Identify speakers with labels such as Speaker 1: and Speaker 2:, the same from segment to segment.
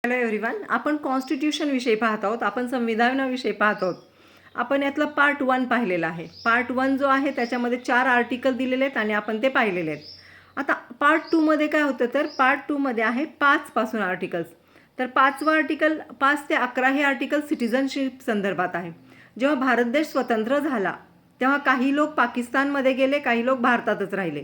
Speaker 1: Hello everyone, आपण constitution विषयी पाहत आहोत. आपण संविधानाविषयी पाहत आहोत. आपण यातला पार्ट 1 पाहिलेला आहे. पार्ट 1 जो आहे त्याच्यामध्ये 4 आर्टिकल दिलेले आहेत आणि आपण ते पाहिलेले आहेत. आता पार्ट 2 मध्ये काय होतं, तर पार्ट 2 मध्ये आहे 5 पासून आर्टिकल्स. तर 5वा आर्टिकल 5 ते 11 हे आर्टिकल सिटिझनशिप संदर्भात आहे. जेव्हा भारत देश स्वतंत्र झाला तेव्हा काही लोक पाकिस्तानमध्ये गेले, काही लोक भारतातच राहिले.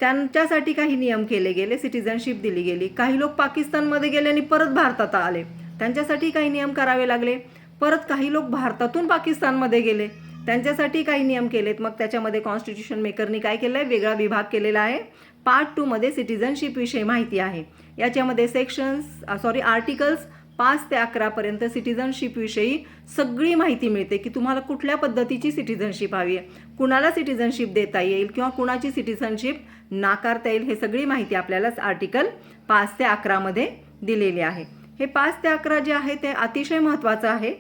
Speaker 1: त्यांच्यासाठी काही नियम केले गेले, सिटिझनशिप दिली गेली. काही लोक पाकिस्तानमध्ये गेले आणि परत भारतात आले, त्यांच्यासाठी काही नियम करावे लागले. परत काही लोक भारतातून पाकिस्तानमध्ये गेले, त्यांच्यासाठी काही नियम केलेत. मग त्याच्यामध्ये कॉन्स्टिट्यूशन मेकरनी काय केलं आहे, वेगळा विभाग केलेला आहे. पार्ट 2 मध्ये सिटिझनशिप विषयी माहिती आहे. याच्यामध्ये आर्टिकल्स 5 ते 11 पर्यंत सिटिझनशिप विषयी सगळी माहिती मिळते की तुम्हाला कुठल्या पद्धतीची सिटिझनशिप हवी आहे, कुणाला सिटिझनशिप देता येईल किंवा कुणाची सिटिझनशिप नाकारता येईल, हे सगळी माहिती आपल्याला आर्टिकल 5 ते 11 मध्ये दिलेली आहे. हे 5 ते 11 जे आहे ते अतिशय महत्त्वाचं आहे.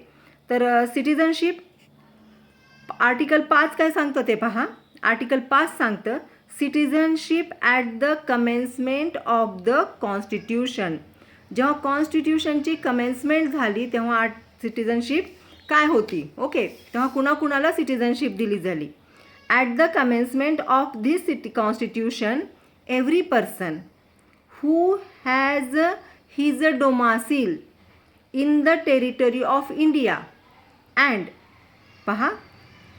Speaker 1: तर सिटिझनशिप आर्टिकल 5 काय सांगतं ते पहा. आर्टिकल 5 सांगतं citizenship at the commencement of the constitution. जेव्हा कॉन्स्टिट्यूशनची कमेन्समेंट झाली तेव्हा सिटिझनशिप काय होती, ओके, तेव्हा कुणाकुणाला सिटिझनशिप दिली झाली. At the commencement of this constitution every person who has his domicile in the territory of India and, पहा,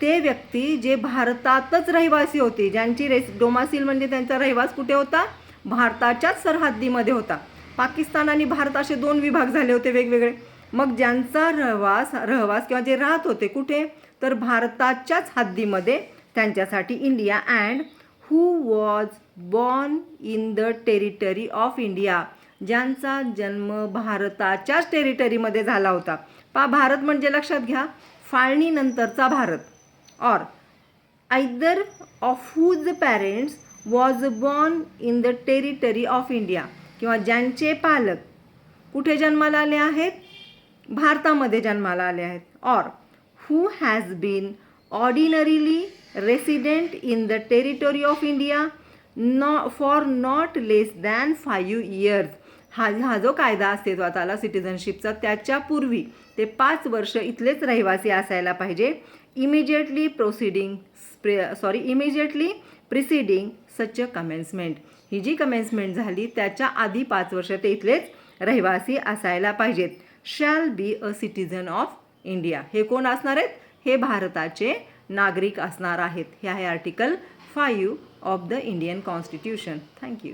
Speaker 1: ते व्यक्ती जे भारतातच रहिवासी होते, ज्यांची डोमासील म्हणजे त्यांचा रहिवास कुठे होता, भारताच्याच सरहद्दीमध्ये होता. पाकिस्तान आणि भारत असे 2 विभाग झाले होते वेगवेगळे. मग ज्यांचा रहवास किंवा जे राहत होते कुठे, तर भारताच्याच हद्दीमध्ये, त्यांच्यासाठी India. And who was born in the territory of India, ज्यांचा जन्म भारताच्याच टेरिटरीमध्ये झाला होता. भारत म्हणजे लक्षात घ्या फाळणीनंतरचा भारत. और either of whose parents was born in the territory of India, किंवा ज्यांचे पालक कुठे जन्माला आले आहेत, भारतामध्ये जन्माला आले आहेत. और who has been ordinarily resident in the territory of India for not less than 5 years. हा जो कायदा अस्तित्वात आला सिटिझनशिपचा, त्याच्या पूर्वी ते 5 वर्ष इथलेच रहिवासी असायला पाहिजे. इमिजिएटली प्रिसिडिंग सच अ कमेन्समेंट. ही जी कमेन्समेंट झाली त्याच्या आधी 5 वर्ष ते इथलेच रहिवासी असायला पाहिजेत. Shall be a citizen of India. हे कोण असणार आहेत, हे भारताचे नागरिक असणार आहेत. हे आहे article 5 of the Indian constitution. Thank you.